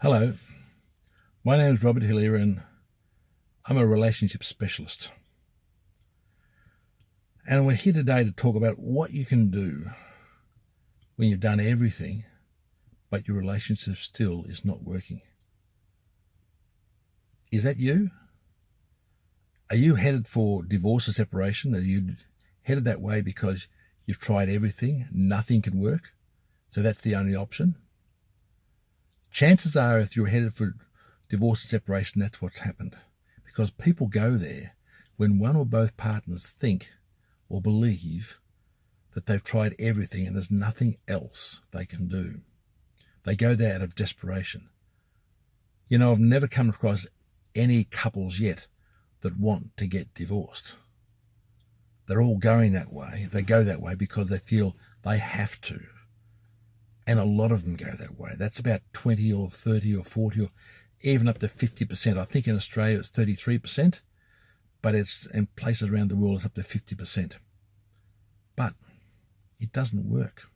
Hello, my name is Robert Hillier and I'm a relationship specialist. And we're here today to talk about what you can do when you've done everything but your relationship still is not working. Is that you? Are you headed for divorce or separation? Are you headed that way because you've tried everything, nothing can work, so that's the only option? Chances are if you're headed for divorce and separation, that's what's happened. Because people go there when one or both partners think or believe that they've tried everything and there's nothing else they can do. They go there out of desperation. You know, I've never come across any couples yet that want to get divorced. They're all going that way. They go that way because they feel they have to. And a lot of them go that way. That's about 20 or 30 or 40 or even up to 50%. I think in Australia it's 33%, but it's in places around the world it's up to 50%. But it doesn't work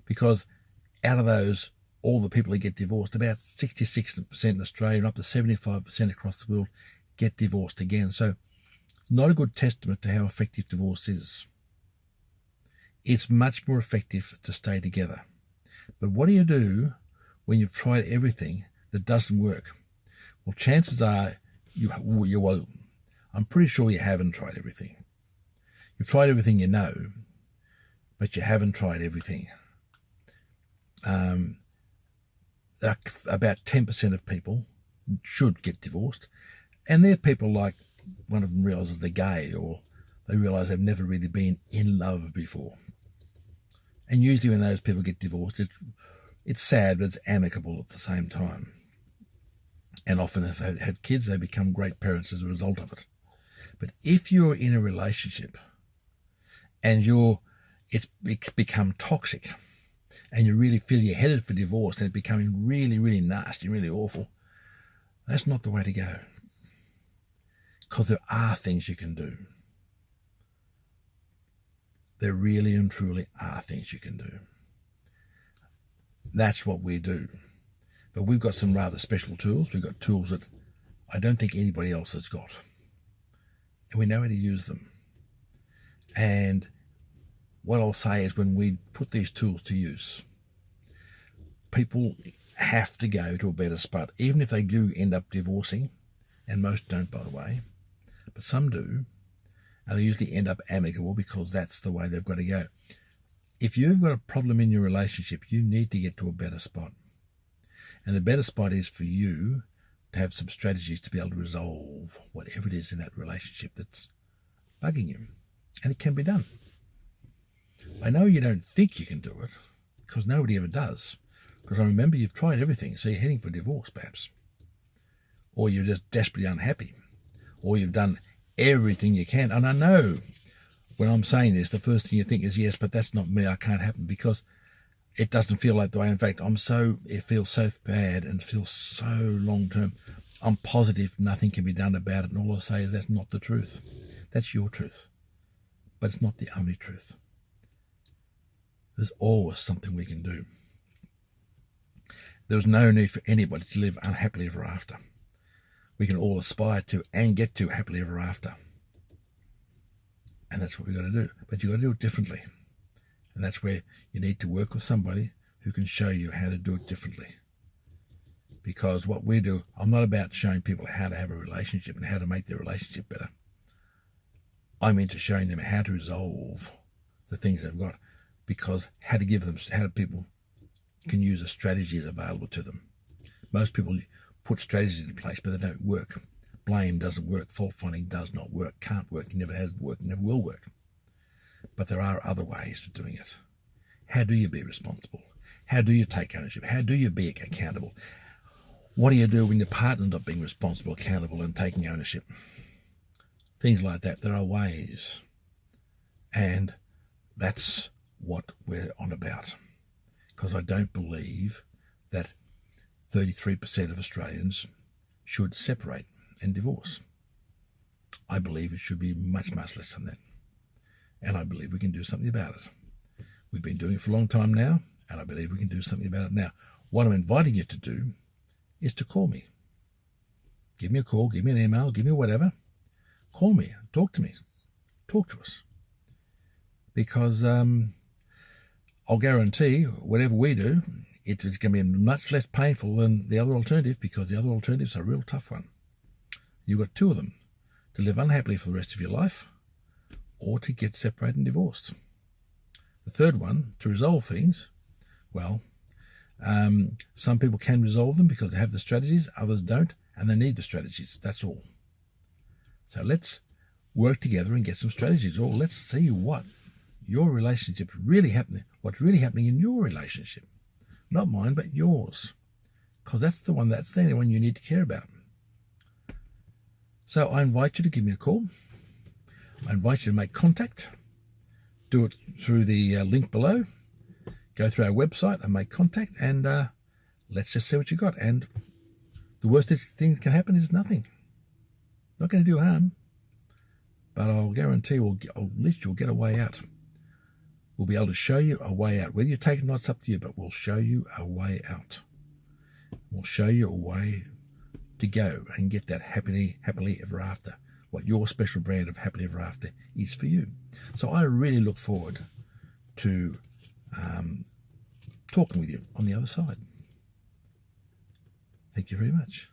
because out of those, all the people who get divorced, about 66% in Australia and up to 75% across the world get divorced again. So not a good testament to how effective divorce is. It's much more effective to stay together. But what do you do when you've tried everything that doesn't work? Well, chances are well, I'm pretty sure you haven't tried everything. You've tried everything you know, but you haven't tried everything. About 10% of people should get divorced, and they're people like one of them realises they're gay or they realise they've never really been in love before. And usually when those people get divorced, it's sad, but it's amicable at the same time. And often if they have kids, they become great parents as a result of it. But if you're in a relationship and it's become toxic and you really feel you're headed for divorce and it's becoming really, really nasty, really awful, that's not the way to go. Because there are things you can do. There really and truly are things you can do. That's what we do. But we've got some rather special tools. We've got tools that I don't think anybody else has got. And we know how to use them. And what I'll say is when we put these tools to use, people have to go to a better spot. Even if they do end up divorcing, and most don't, by the way, but some do, and they usually end up amicable because that's the way they've got to go. If you've got a problem in your relationship, you need to get to a better spot. And the better spot is for you to have some strategies to be able to resolve whatever it is in that relationship that's bugging you. And it can be done. I know you don't think you can do it because nobody ever does. Because I remember you've tried everything, so you're heading for divorce perhaps. Or you're just desperately unhappy. Or you've done everything you can. And I know when I'm saying this, the first thing you think is, yes, but that's not me. I can't happen because it doesn't feel like the way. In fact, it feels so bad and feels so long term. I'm positive nothing can be done about it. And all I say is that's not the truth. That's your truth. But it's not the only truth. There's always something we can do. There's no need for anybody to live unhappily ever after. We can all aspire to and get to happily ever after. And that's what we've got to do. But you've got to do it differently. And that's where you need to work with somebody who can show you how to do it differently. Because what we do, I'm not about showing people how to have a relationship and how to make their relationship better. I'm into showing them how to resolve the things they've got. Because how people can use the strategies available to them. Most people put strategies in place, but they don't work. Blame doesn't work. Fault finding does not work. Can't work. It never has worked. Never will work. But there are other ways of doing it. How do you be responsible? How do you take ownership? How do you be accountable? What do you do when your partner's not being responsible, accountable, and taking ownership? Things like that. There are ways. And that's what we're on about. Because I don't believe that 33% of Australians should separate and divorce. I believe it should be much, much less than that. And I believe we can do something about it. We've been doing it for a long time now, and I believe we can do something about it now. What I'm inviting you to do is to call me. Give me a call, give me an email, give me whatever. Call me, talk to me, talk to us. Because I'll guarantee whatever we do, it is going to be much less painful than the other alternative, because the other alternative's a real tough one. You've got two of them: to live unhappily for the rest of your life, or to get separated and divorced. The third one, to resolve things, well, some people can resolve them because they have the strategies, others don't, and they need the strategies. That's all. So let's work together and get some strategies, or let's see what your relationship really happening, what's really happening in your relationship. Not mine, but yours. Because that's the only one you need to care about. So I invite you to give me a call. I invite you to make contact. Do it through the link below. Go through our website and make contact, and let's just see what you got. And the worst thing that can happen is nothing. Not going to do harm, but I'll guarantee at least you'll get a way out. We'll be able to show you a way out. Whether you take it or not, it's up to you, but we'll show you a way out. We'll show you a way to go and get that happily ever after, what your special brand of happily ever after is for you. So I really look forward to talking with you on the other side. Thank you very much.